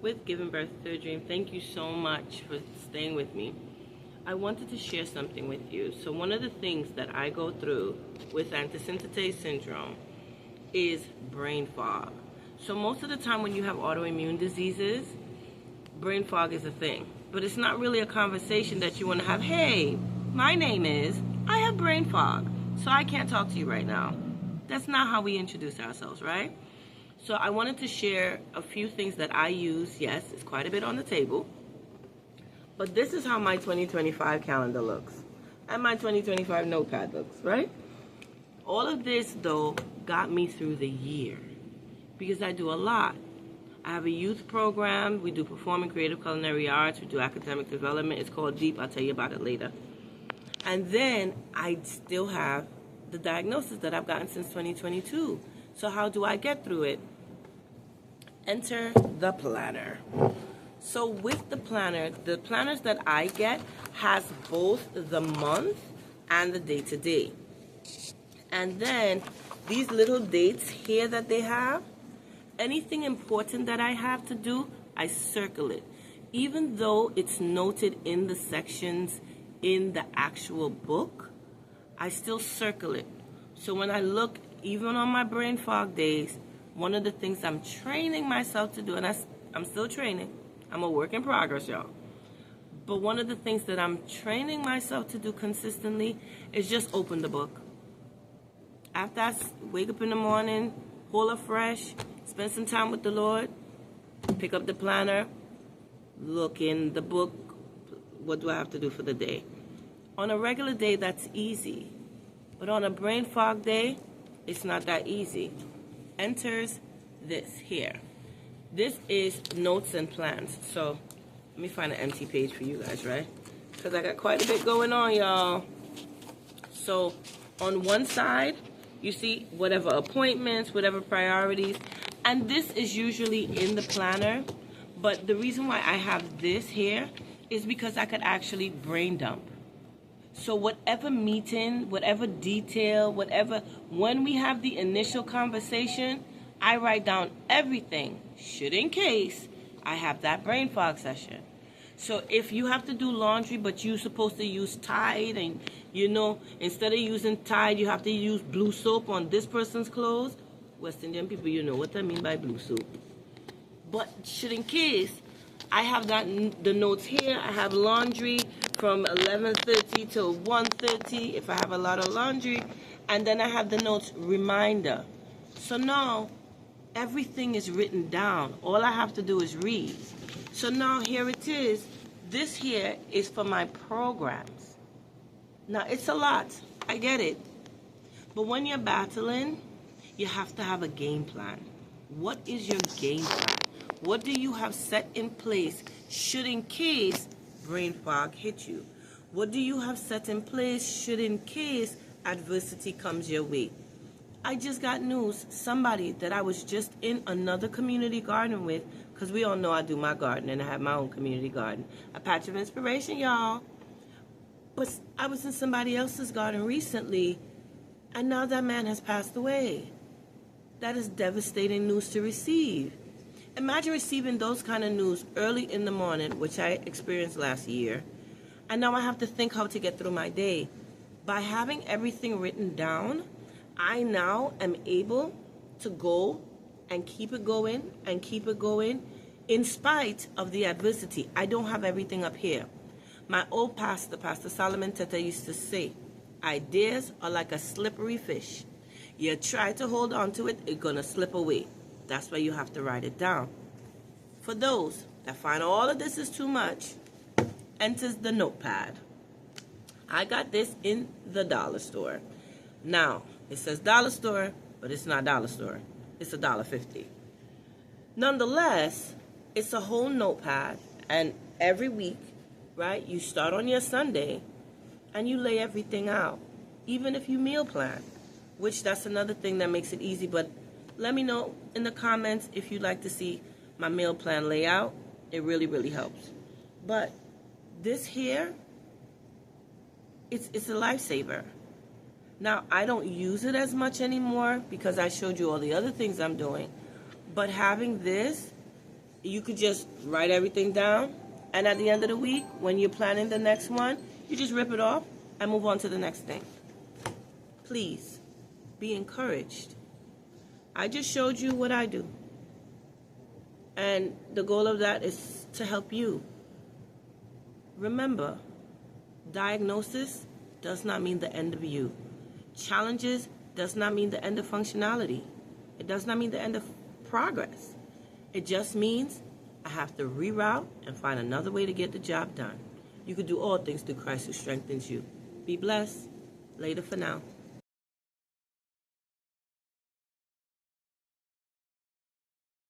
with Giving Birth to a Dream. Thank you so much for staying with me. I wanted to share something with you. So one of the things that I go through with antisynthetase syndrome is brain fog. So most of the time when you have autoimmune diseases, brain fog is a thing. But it's not really a conversation that you want to have. Hey, my name is, I have brain fog, so I can't talk to you right now. That's not how we introduce ourselves, right? So I wanted to share a few things that I use. Yes, it's quite a bit on the table. But this is how my 2025 calendar looks. And my 2025 notepad looks, right? All of this, though, got me through the year. Because I do a lot. I have a youth program. We do performing creative culinary arts. We do academic development. It's called Deep. I'll tell you about it later. And then I still have the diagnosis that I've gotten since 2022. So how do I get through it? Enter the planner. So with the planners that I get has both the month and the day-to-day. And then these little dates here that they have, anything important that I have to do, I circle it. Even though it's noted in the sections in the actual book, I still circle it. So when I look, even on my brain fog days, one of the things I'm training myself to do, and I'm still training, I'm a work in progress, y'all. But one of the things that I'm training myself to do consistently is just open the book. After I wake up in the morning, hold afresh, spend some time with the Lord, pick up the planner, look in the book, what do I have to do for the day? On a regular day, that's easy. But on a brain fog day, it's not that easy. Enters this here. This is notes and plans. So let me find an empty page for you guys, right? Because I got quite a bit going on, y'all. So on one side, you see whatever appointments, whatever priorities. And this is usually in the planner. But the reason why I have this here is because I could actually brain dump. So whatever meeting, whatever detail, when we have the initial conversation, I write down everything, should in case I have that brain fog session. So if you have to do laundry, but you're supposed to use Tide, and instead of using Tide, you have to use blue soap on this person's clothes. West Indian people, you know what I mean by blue soap. But should in case, I have the notes here. I have laundry from 11:30 to 1:30 if I have a lot of laundry. And then I have the notes reminder. So now everything is written down. All I have to do is read. So now here it is. This here is for my programs. Now it's a lot. I get it. But when you're battling, you have to have a game plan. What is your game plan? What do you have set in place should in case brain fog hit you? What do you have set in place should in case adversity comes your way? I just got news. Somebody that I was just in another community garden with, because we all know I do my garden and I have my own community garden. A patch of inspiration, y'all. But I was in somebody else's garden recently, and now that man has passed away. That is devastating news to receive. Imagine receiving those kind of news early in the morning, which I experienced last year, and now I have to think how to get through my day. By having everything written down, I now am able to go and keep it going and keep it going in spite of the adversity. I don't have everything up here. My old pastor, Pastor Solomon Teta, used to say, ideas are like a slippery fish. You try to hold on to it, it's going to slip away. That's why you have to write it down. For those that find all of this is too much, enters the notepad. I got this in the dollar store. Now, it says dollar store, but it's not dollar store. It's $1.50. Nonetheless, it's a whole notepad, and every week, right, you start on your Sunday, and you lay everything out, even if you meal plan, which that's another thing that makes it easy. But let me know in the comments if you'd like to see my meal plan layout. It really, really helps. But this here, it's a lifesaver. Now, I don't use it as much anymore because I showed you all the other things I'm doing. But having this you could just write everything down, and at the end of the week, when you're planning the next one, you just rip it off and move on to the next thing. Please, be encouraged. I just showed you what I do. And the goal of that is to help you. Remember, diagnosis does not mean the end of you. Challenges does not mean the end of functionality. It does not mean the end of progress. It just means I have to reroute and find another way to get the job done. You can do all things through Christ who strengthens you. Be blessed. Later for now.